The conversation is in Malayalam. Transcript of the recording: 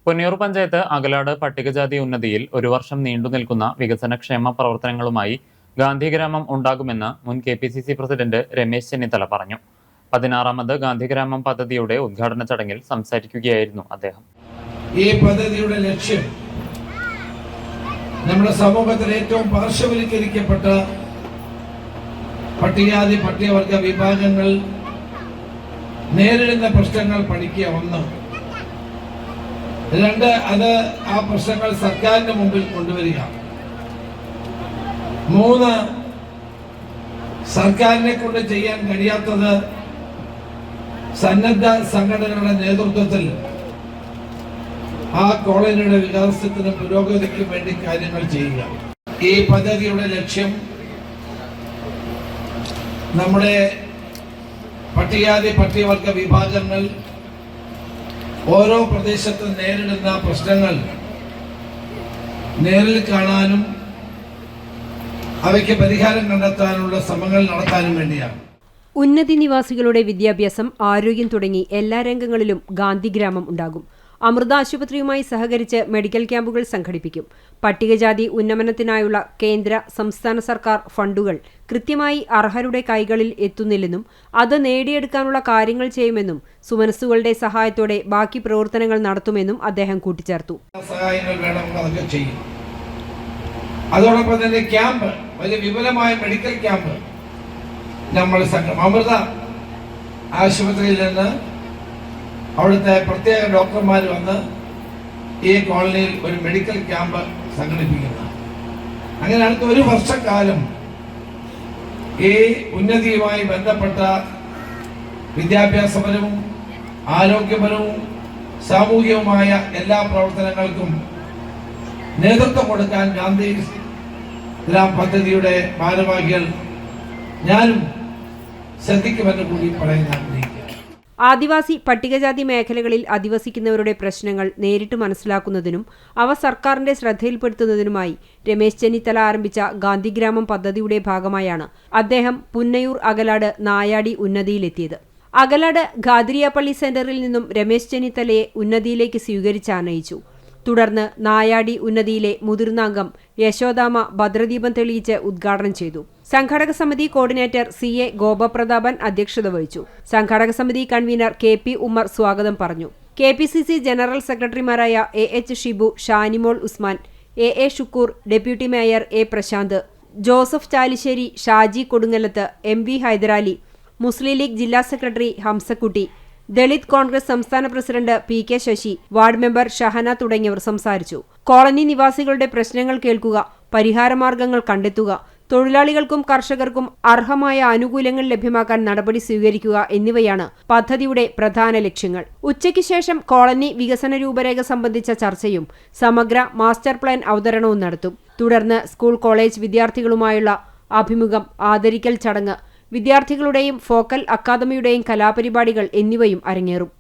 പൊന്നിയൂർ പഞ്ചായത്ത് അകലാട് പട്ടികജാതി ഉന്നതിയിൽ ഒരു വർഷം നീണ്ടുനിൽക്കുന്ന വികസനക്ഷേമ പ്രവർത്തനങ്ങളുമായി ഗാന്ധിഗ്രാമം ഉണ്ടാകുമെന്ന് മുൻ KPCC പ്രസിഡന്റ് രമേശ് ചെന്നിത്തല പറഞ്ഞു. 16ാമത് ഗാന്ധിഗ്രാമം പദ്ധതിയുടെ ഉദ്ഘാടന ചടങ്ങിൽ സംസാരിക്കുകയായിരുന്നു അദ്ദേഹം. ഈ പദ്ധതിയുടെ ലക്ഷ്യം നമ്മുടെ സമൂഹത്തിൽ ഏറ്റവും പാർശ്വവൽക്കരിക്കപ്പെട്ട പട്ടികജാതി പട്ടികവർഗ വിഭാഗങ്ങൾ നേരിടുന്ന പ്രശ്നങ്ങൾ പഠിക്കുക. 1. 2, അത് ആ പ്രശ്നങ്ങൾ സർക്കാരിന്റെ മുമ്പിൽ കൊണ്ടുവരിക. 3, സർക്കാരിനെ കൊണ്ട് ചെയ്യാൻ കഴിയാത്തത് സന്നദ്ധ സംഘടനകളുടെ നേതൃത്വത്തിൽ ആ കോളനിയുടെ വികാസത്തിനും പുരോഗതിക്കും വേണ്ടി കാര്യങ്ങൾ ചെയ്യുക. ഈ പദ്ധതിയുടെ ലക്ഷ്യം നമ്മുടെ പട്ടികജാതി പട്ടികവർഗ വിഭാഗങ്ങൾ ഓരോ പ്രദേശത്തും നേരിടുന്ന പ്രശ്നങ്ങൾ നേരിൽ കാണാനും അവയ്ക്ക് പരിഹാരം കണ്ടെത്താനുള്ള ശ്രമങ്ങൾ നടത്താനും വേണ്ടിയാണ്. ഉന്നതി നിവാസികളുടെ വിദ്യാഭ്യാസം, ആരോഗ്യം തുടങ്ങി എല്ലാ രംഗങ്ങളിലും ഗാന്ധിഗ്രാമം ഉണ്ടാകും. അമൃത ആശുപത്രിയുമായി സഹകരിച്ച് മെഡിക്കൽ ക്യാമ്പുകൾ സംഘടിപ്പിക്കും. പട്ടികജാതി ഉന്നമനത്തിനായുള്ള കേന്ദ്ര സംസ്ഥാന സർക്കാർ ഫണ്ടുകൾ കൃത്യമായി അർഹരുടെ കൈകളിൽ എത്തുന്നില്ലെന്നും അത് നേടിയെടുക്കാനുള്ള കാര്യങ്ങൾ ചെയ്യുമെന്നും സുമനസ്സുകളുടെ സഹായത്തോടെ ബാക്കി പ്രവർത്തനങ്ങൾ നടത്തുമെന്നും അദ്ദേഹം കൂട്ടിച്ചേർത്തു. അതോടൊപ്പം തന്നെ ക്യാമ്പ്, വലിയ വിപുലമായ മെഡിക്കൽ ക്യാമ്പ് നമ്മൾ അമൃത ആശുപത്രിയിൽ നിന്ന് അവിടുത്തെ പ്രത്യേക ഡോക്ടർമാർ വന്ന് ഈ കോളനിയിൽ ഒരു മെഡിക്കൽ ക്യാമ്പ് സംഘടിപ്പിക്കുന്നു. അങ്ങനെ അടുത്ത 1 വർഷക്കാലം ഈ ഉന്നതിയുമായി ബന്ധപ്പെട്ട വിദ്യാഭ്യാസപരവും ആരോഗ്യപരവും സാമൂഹികവുമായ എല്ലാ പ്രവർത്തനങ്ങൾക്കും നേതൃത്വം കൊടുക്കാൻ ഗാന്ധി ഗ്രാം പദ്ധതിയുടെ ഭാരവാഹികൾ ഞാനും ശ്രദ്ധിക്കുമെന്ന് കൂടി പറയാൻ. ആദിവാസി പട്ടികജാതി മേഖലകളിൽ അധിവസിക്കുന്നവരുടെ പ്രശ്നങ്ങൾ നേരിട്ട് മനസ്സിലാക്കുന്നതിനും അവ സർക്കാരിന്റെ ശ്രദ്ധയിൽപ്പെടുത്തുന്നതിനുമായി രമേശ് ചെന്നിത്തല ആരംഭിച്ച ഗാന്ധിഗ്രാമം പദ്ധതിയുടെ ഭാഗമായാണ് അദ്ദേഹം പുന്നയൂർ അകലാട് നായാടി ഉന്നതിയിലെത്തിയത്. അകലാട് ഖാദിരിയപ്പള്ളി സെന്ററിൽ നിന്നും രമേശ് ചെന്നിത്തലയെ ഉന്നതിയിലേക്ക് സ്വീകരിച്ചാനയിച്ചു. തുടർന്ന് നായാടി ഉന്നതിയിലെ മുതിർന്ന അംഗം യശോദാമ ഭദ്രദീപം തെളിയിച്ച് ഉദ്ഘാടനം ചെയ്തു. സംഘാടക സമിതി കോർഡിനേറ്റർ CA ഗോപപ്രതാപൻ അധ്യക്ഷത വഹിച്ചു. സംഘാടക സമിതി കൺവീനർ KP ഉമ്മർ സ്വാഗതം പറഞ്ഞു. KPCC ജനറൽ സെക്രട്ടറിമാരായ AH Shibu, Shanimol Usman, AA Shukoor, deputy mayor A Prashanth, Joseph Chalissery, Shaji Kodungallath, MV Hyderali, Muslim League ജില്ലാ സെക്രട്ടറി ഹംസക്കുട്ടി, ദളിത് കോൺഗ്രസ് സംസ്ഥാന president PK Sasi, ward member Shahana തുടങ്ങിയവർ സംസാരിച്ചു. കോളനി നിവാസികളുടെ പ്രശ്നങ്ങൾ കേൾക്കുക, പരിഹാരമാർഗങ്ങൾ കണ്ടെത്തുക, തൊഴിലാളികൾക്കും കർഷകർക്കും അർഹമായ ആനുകൂല്യങ്ങൾ ലഭ്യമാക്കാൻ നടപടി സ്വീകരിക്കുക എന്നിവയാണ് പദ്ധതിയുടെ പ്രധാന ലക്ഷ്യങ്ങൾ. ഉച്ചയ്ക്ക് ശേഷം കോളനി വികസന രൂപരേഖ സംബന്ധിച്ച ചർച്ചയും സമഗ്ര മാസ്റ്റർ പ്ലാൻ അവതരണവും നടത്തും. തുടർന്ന് സ്കൂൾ കോളേജ് വിദ്യാർത്ഥികളുമായുള്ള അഭിമുഖം, ആദരിക്കൽ ചടങ്ങ്, വിദ്യാർത്ഥികളുടെയും ഫോക്കൽ അക്കാദമിയുടെയും കലാപരിപാടികൾ എന്നിവയും അരങ്ങേറും.